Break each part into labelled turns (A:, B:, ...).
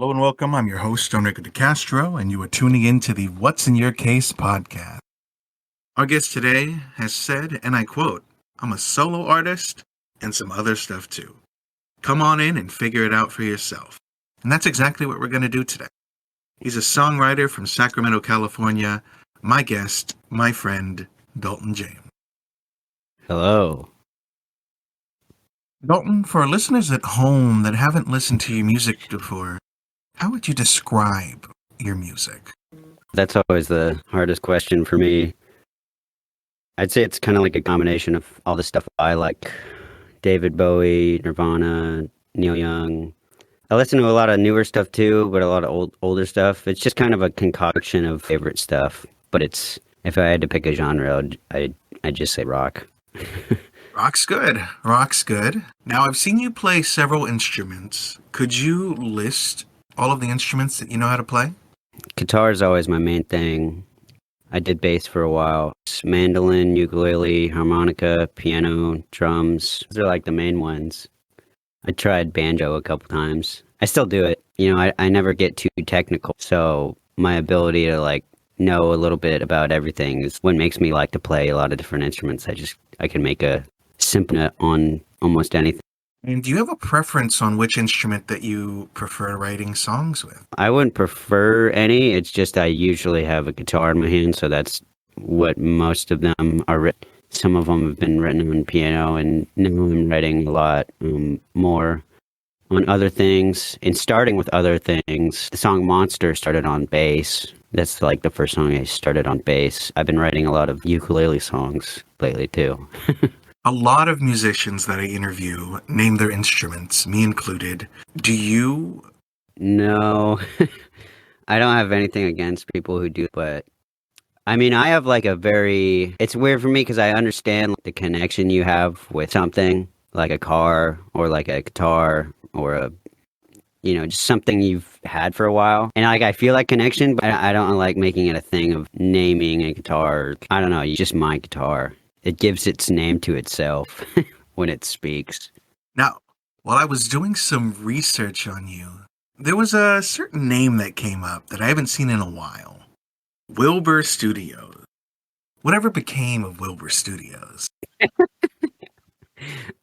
A: Hello and welcome. I'm your host, Enrico DeCastro, and you are tuning in to the What's in Your Case podcast. Our guest today has said, and I quote, "I'm a solo artist and some other stuff too. Come on in and figure it out for yourself." And that's exactly what we're going to do today. He's a songwriter from Sacramento, California. My guest, my friend, Dalton James.
B: Hello.
A: Dalton, for our listeners at home that haven't listened to your music before, how would you describe your music?
B: That's always the hardest question for me. I'd say it's kind of like a combination of all the stuff I like. David Bowie, Nirvana, Neil Young. I listen to a lot of newer stuff too, but a lot of older stuff. It's just kind of a concoction of favorite stuff. But it's, if I had to pick a genre, I'd just say rock.
A: Rock's good. Rock's good. Now, I've seen you play several instruments. Could you list all of the instruments that you know how to play?
B: Guitar is always my main thing. I did bass for a while. It's mandolin, ukulele, harmonica, piano, drums. Those are like the main ones. I tried banjo a couple times. I still do it. I never get too technical. So my ability to like know a little bit about everything is what makes me like to play a lot of different instruments. I can make a symphony on almost anything.
A: And do you have a preference on which instrument that you prefer writing songs with?
B: I wouldn't prefer any. It's just I usually have a guitar in my hand, so that's what most of them are written. Some of them have been written on piano, and now I'm writing a lot more on other things. And starting with other things, the song Monster started on bass. That's like the first song I started on bass. I've been writing a lot of ukulele songs lately too.
A: A lot of musicians that I interview name their instruments, me included. Do you?
B: No, I don't have anything against people who do, but I mean, I have like it's weird for me because I understand the connection you have with something like a car or like a guitar or just something you've had for a while. And like, I feel that connection, but I don't like making it a thing of naming a guitar. I don't know, just my guitar. It gives its name to itself when it speaks.
A: Now, while I was doing some research on you, there was a certain name that came up that I haven't seen in a while. Wilbur Studios. Whatever became of Wilbur Studios?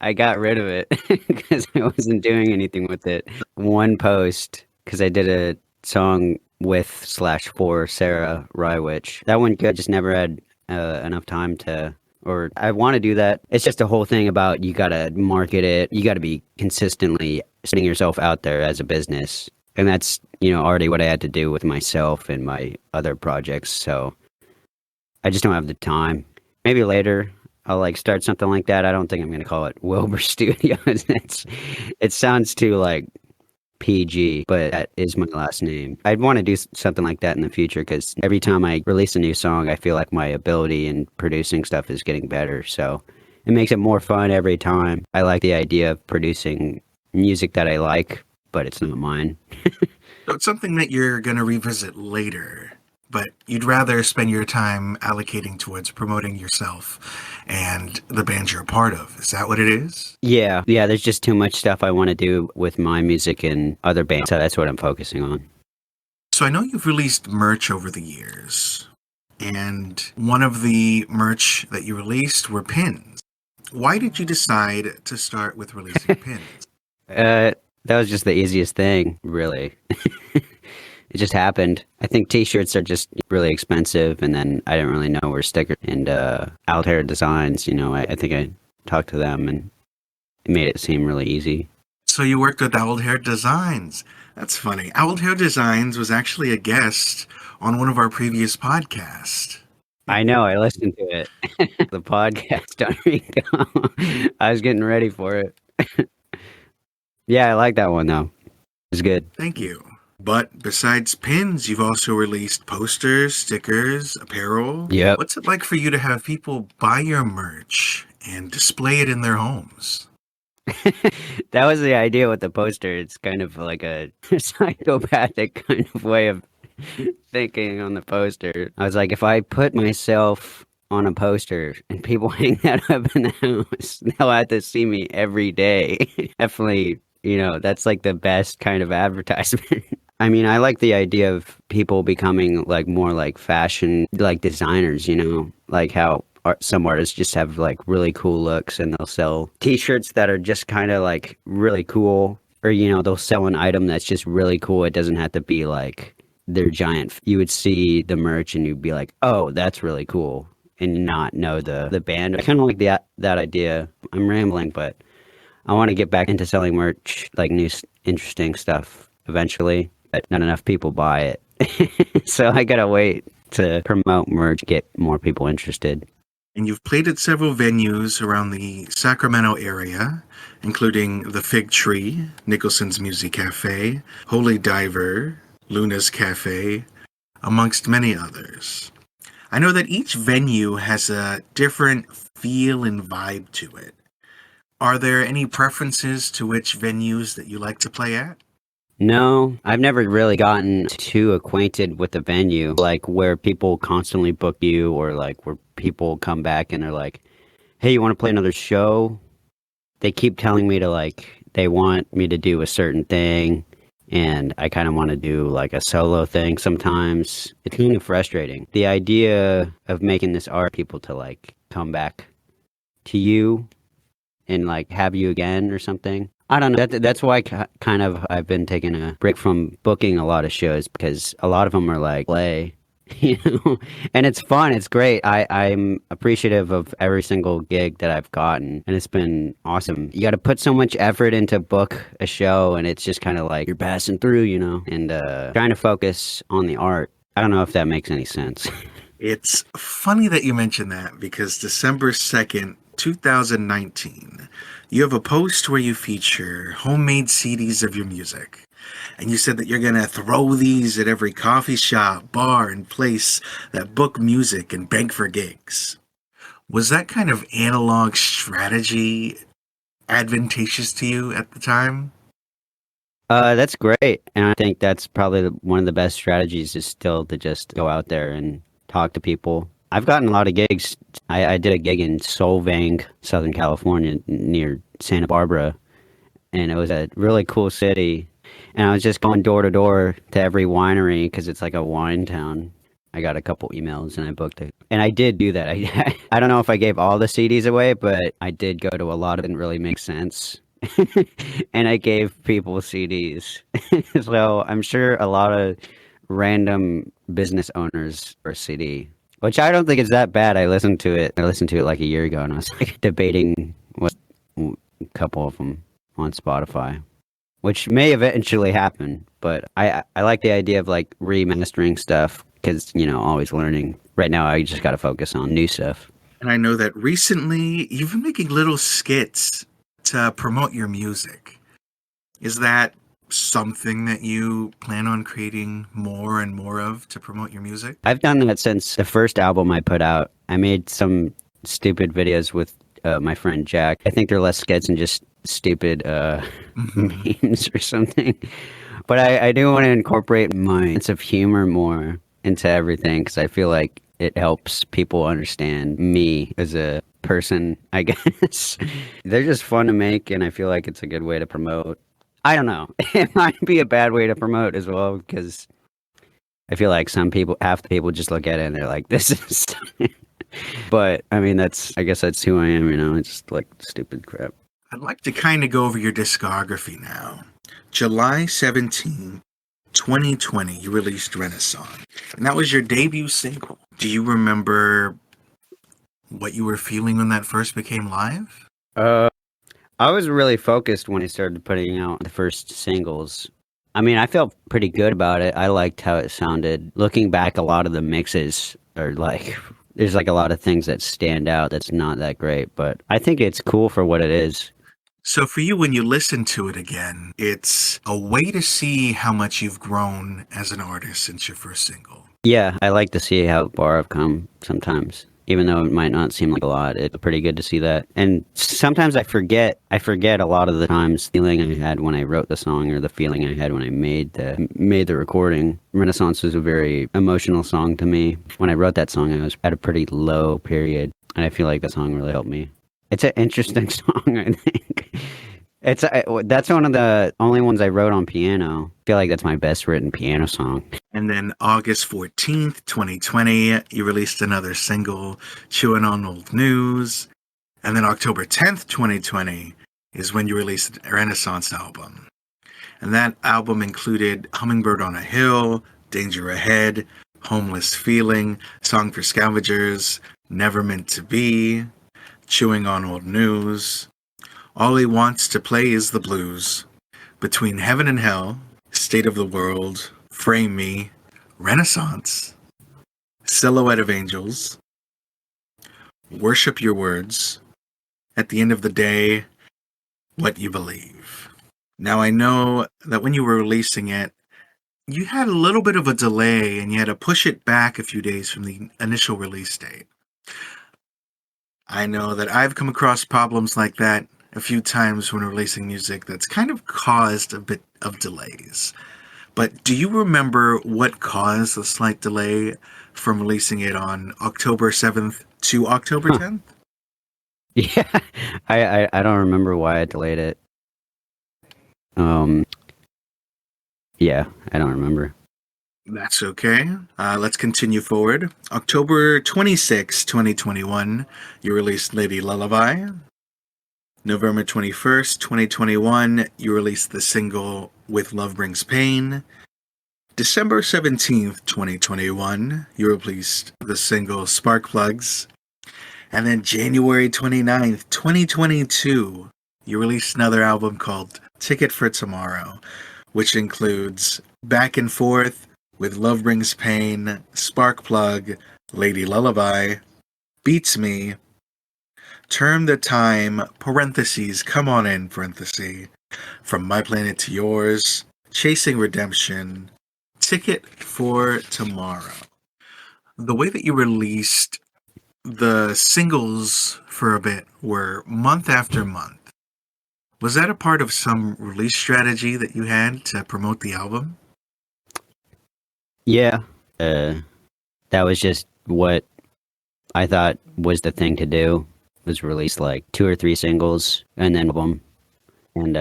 B: I got rid of it because I wasn't doing anything with it. One post, because I did a song with/for Sarah Rywich. That one good, just never had enough time to... Or I want to do that. It's just a whole thing about you got to market it. You got to be consistently putting yourself out there as a business. And that's, already what I had to do with myself and my other projects. So I just don't have the time. Maybe later I'll like start something like that. I don't think I'm going to call it Wilbur Studios. It sounds too like PG, but that is my last name. I'd want to do something like that in the future because every time I release a new song, I feel like my ability in producing stuff is getting better. So it makes it more fun every time. I like the idea of producing music that I like, but it's not mine.
A: So it's something that you're going to revisit later, but you'd rather spend your time allocating towards promoting yourself and the band you're a part of. Is that what it is?
B: Yeah, there's just too much stuff I want to do with my music and other bands, so that's what I'm focusing on.
A: So I know you've released merch over the years, and one of the merch that you released were pins. Why did you decide to start with releasing pins?
B: That was just the easiest thing, really. It just happened. I think t-shirts are just really expensive, and then I didn't really know where stickers and Altair Designs, I think I talked to them, and it made it seem really easy.
A: So you worked with Altair Designs. That's funny. Altair Designs was actually a guest on one of our previous podcasts.
B: I know, I listened to it. The podcast on Rico. I was getting ready for it. Yeah, I like that one, though. It was good.
A: Thank you. But besides pins, you've also released posters, stickers, apparel.
B: Yep.
A: What's it like for you to have people buy your merch and display it in their homes?
B: That was the idea with the poster. It's kind of like a psychopathic kind of way of thinking on the poster. I was like, if I put myself on a poster and people hang that up in the house, they'll have to see me every day. Definitely, that's like the best kind of advertisement. I mean, I like the idea of people becoming like more like fashion, like designers, like how some artists just have like really cool looks and they'll sell t-shirts that are just kind of like really cool, or, they'll sell an item that's just really cool. It doesn't have to be like they're giant. You would see the merch and you'd be like, oh, that's really cool, and not know the band. I kind of like that idea. I'm rambling, but I want to get back into selling merch, like new, interesting stuff eventually, but not enough people buy it. So I gotta wait to promote merch, get more people interested.
A: And you've played at several venues around the Sacramento area, including The Fig Tree, Nicholson's Music Cafe, Holy Diver, Luna's Cafe, amongst many others. I know that each venue has a different feel and vibe to it. Are there any preferences to which venues that you like to play at?
B: No, I've never really gotten too acquainted with the venue, like where people constantly book you, or like where people come back and they're like, hey, you want to play another show? They keep telling me to like, they want me to do a certain thing, and I kind of want to do like a solo thing sometimes. It's kind of frustrating. The idea of making this art, people to like come back to you and like have you again or something. I don't know. That's why kind of I've been taking a break from booking a lot of shows, because a lot of them are like play, and it's fun. It's great. I'm appreciative of every single gig that I've gotten, and it's been awesome. You got to put so much effort into book a show, and it's just kind of like you're passing through, and trying to focus on the art. I don't know if that makes any sense.
A: It's funny that you mentioned that, because December 2nd, 2019, you have a post where you feature homemade CDs of your music. And you said that you're going to throw these at every coffee shop, bar, and place that book music and bank for gigs. Was that kind of analog strategy advantageous to you at the time?
B: That's great. And I think that's probably one of the best strategies, is still to just go out there and talk to people. I've gotten a lot of gigs. I did a gig in Solvang, Southern California, near Santa Barbara, and it was a really cool city. And I was just going door to door to every winery, because it's like a wine town. I got a couple emails and I booked it. And I did do that. I don't know if I gave all the CDs away, but I did go to a lot. It didn't really make sense. And I gave people CDs. So I'm sure a lot of random business owners for a CD, which I don't think is that bad. I listened to it like a year ago, and I was like debating a couple of them on Spotify, which may eventually happen. But I like the idea of like remastering stuff, because, always learning. Right now, I just got to focus on new stuff.
A: And I know that recently you've been making little skits to promote your music. Is that something that you plan on creating more and more of to promote your music?
B: I've done that since the first album I put out. I made some stupid videos with my friend Jack. I think they're less skits and just stupid memes or something. But I do want to incorporate my sense of humor more into everything, because I feel like it helps people understand me as a person, I guess. They're just fun to make, and I feel like it's a good way to promote. I don't know. It might be a bad way to promote as well, because I feel like half the people just look at it and they're like, this is... But, I mean, I guess that's who I am, It's just like stupid crap.
A: I'd like to kind of go over your discography now. July 17, 2020, you released Renaissance, and that was your debut single. Do you remember what you were feeling when that first became live?
B: I was really focused when I started putting out the first singles. I mean, I felt pretty good about it. I liked how it sounded. Looking back, a lot of the mixes are like, there's like a lot of things that stand out that's not that great, but I think it's cool for what it is.
A: So for you, when you listen to it again, it's a way to see how much you've grown as an artist since your first single.
B: Yeah, I like to see how far I've come sometimes. Even though it might not seem like a lot, it's pretty good to see that. And sometimes I forget a lot of the times the feeling I had when I wrote the song, or the feeling I had when I made the recording. Renaissance was a very emotional song to me. When I wrote that song, I was at a pretty low period, and I feel like that song really helped me. It's an interesting song, I think. That's one of the only ones I wrote on piano. I feel like that's my best written piano song.
A: And then August 14th, 2020, you released another single, Chewing on Old News. And then October 10th, 2020, is when you released a Renaissance album. And that album included Hummingbird on a Hill, Danger Ahead, Homeless Feeling, Song for Scavengers, Never Meant to Be, Chewing on Old News. All He Wants to Play is the Blues, Between Heaven and Hell, State of the World, Frame Me, Renaissance, Silhouette of Angels, Worship Your Words, At the End of the Day, What You Believe. Now, I know that when you were releasing it, you had a little bit of a delay and you had to push it back a few days from the initial release date. I know that I've come across problems like that a few times when releasing music that's kind of caused a bit of delays. But do you remember what caused the slight delay from releasing it on October 7th to October 10th?
B: Yeah, I don't remember why I delayed it. Yeah, I don't remember.
A: That's okay. Let's continue forward. October 26, 2021, you released Lady Lullaby. November 21st, 2021, you released the single With Love Brings Pain. December 17th, 2021, you released the single Spark Plugs. And then January 29th, 2022, you released another album called Ticket for Tomorrow, which includes Back and Forth, With Love Brings Pain, Spark Plug, Lady Lullaby, Beats Me, Turn the Time, parentheses, Come On In, parentheses, From My Planet to Yours, Chasing Redemption, Ticket for Tomorrow. The way that you released the singles for a bit were month after month. Was that a part of some release strategy that you had to promote the album?
B: Yeah, that was just what I thought was the thing to do. Was release like 2 or 3 singles and then album. And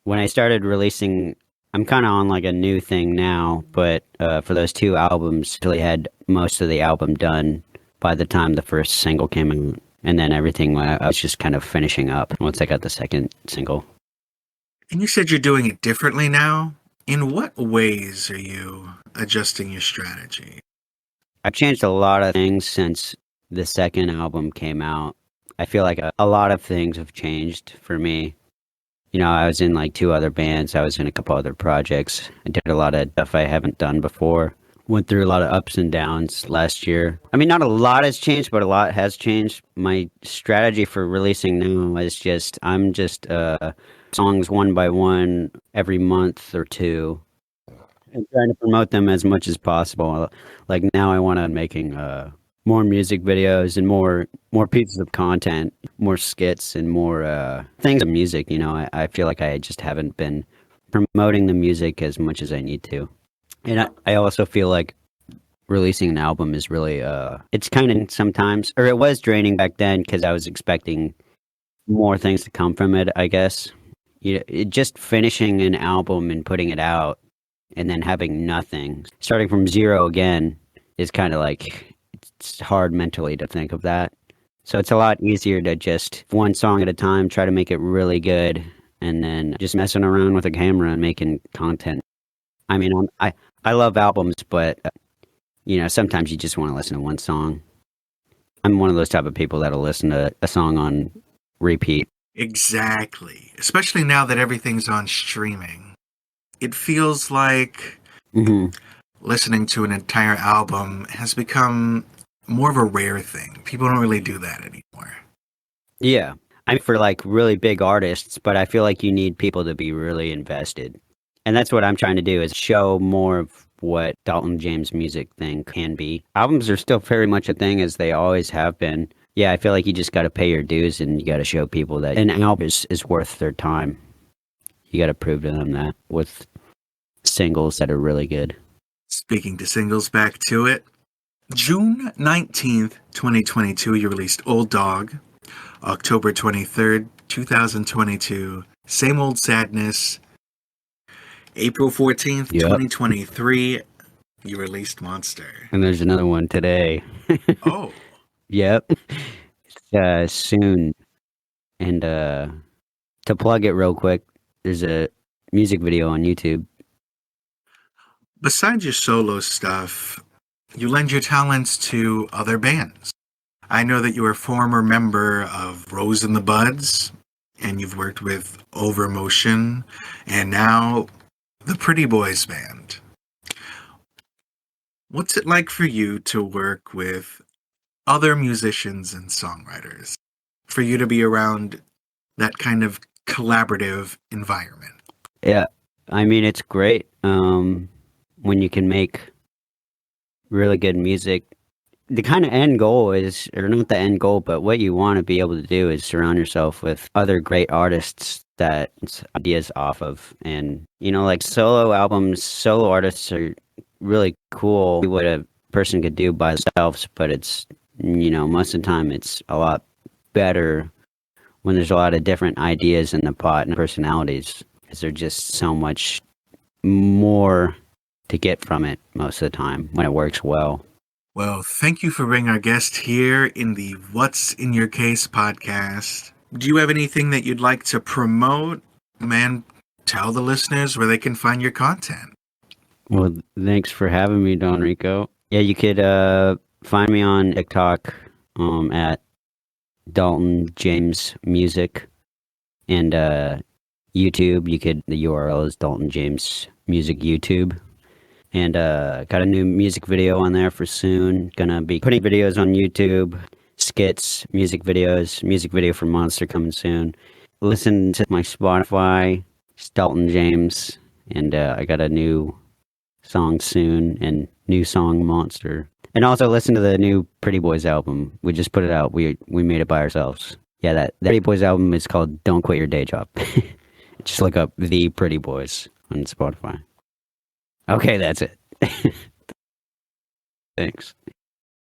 B: when I started releasing, I'm kind of on like a new thing now, but for those 2 albums, I really had most of the album done by the time the first single came out. And then everything, I was just kind of finishing up once I got the second single.
A: And you said you're doing it differently now. In what ways are you adjusting your strategy?
B: I've changed a lot of things since the second album came out. I feel like a lot of things have changed for me. You know, I was in like 2 other bands. I was in a couple other projects. I did a lot of stuff I haven't done before. Went through a lot of ups and downs last year. I mean, not a lot has changed, but a lot has changed. My strategy for releasing now is I'm just songs one by one every month or 2 and trying to promote them as much as possible. Like now I want to making more music videos and more pieces of content, more skits and more things of music. You know, I feel like I just haven't been promoting the music as much as I need to. And I also feel like releasing an album is really, it's kind of sometimes, or it was draining back then because I was expecting more things to come from it, I guess. Just finishing an album and putting it out and then having nothing, starting from 0 again, is kind of like, it's hard mentally to think of that. So it's a lot easier to just, 1 song at a time, try to make it really good, and then just messing around with a camera and making content. I mean, I love albums, but, you know, sometimes you just want to listen to 1 song. I'm one of those type of people that'll listen to a song on repeat.
A: Exactly. Especially now that everything's on streaming. It feels like listening to an entire album has become more of a rare thing. People don't really do that anymore.
B: Yeah. I mean, for like really big artists, but I feel like you need people to be really invested. And that's what I'm trying to do, is show more of what Dalton James music thing can be. Albums are still very much a thing, as they always have been. Yeah, I feel like you just got to pay your dues and you got to show people that an album is worth their time. You got to prove to them that with singles that are really good.
A: Speaking to singles, back to it. June 19th, 2022, you released Old Dog. October 23rd, 2022, Same Old Sadness. April 14th,
B: Yep.
A: 2023, you released Monster.
B: And there's another one today.
A: Oh,
B: Yep. It's soon. And to plug it real quick, there's a music video on YouTube.
A: besides your solo stuff, you lend your talents to other bands. I know that you're a former member of Rose and the Buds, and you've worked with Overmotion, and now the Pretty Boys Band. What's it like for you to work with other musicians and songwriters? For you to be around that kind of collaborative environment?
B: Yeah. I mean, it's great when you can make really good music. The kind of end goal is, or not the end goal, but what you want to be able to do is surround yourself with other great artists that it's ideas off of. And, you know, like solo albums, solo artists are really cool. What a person could do by themselves, but it's, you know, most of the time it's a lot better when there's a lot of different ideas in the pot and personalities, because there's just so much more to get from it most of the time when it works well.
A: Well, thank you for being our guest here in the What's in Your Case podcast. Do you have anything that you'd like to promote? Man, tell the listeners where they can find your content.
B: Well, thanks for having me, Don Rico. Yeah, you could find me on TikTok at Dalton James Music, and YouTube. The URL is Dalton James Music YouTube. And got a new music video on there for soon. Gonna be putting videos on YouTube, skits, music videos, music video for Monster coming soon. Listen to my Spotify, it's Dalton James, and I got a new song soon, and new song Monster. And also listen to the new Pretty Boys album. We just put it out. We made it by ourselves. Yeah, that Pretty Boys album is called Don't Quit Your Day Job. Just look up The Pretty Boys on Spotify. Okay, that's it. Thanks.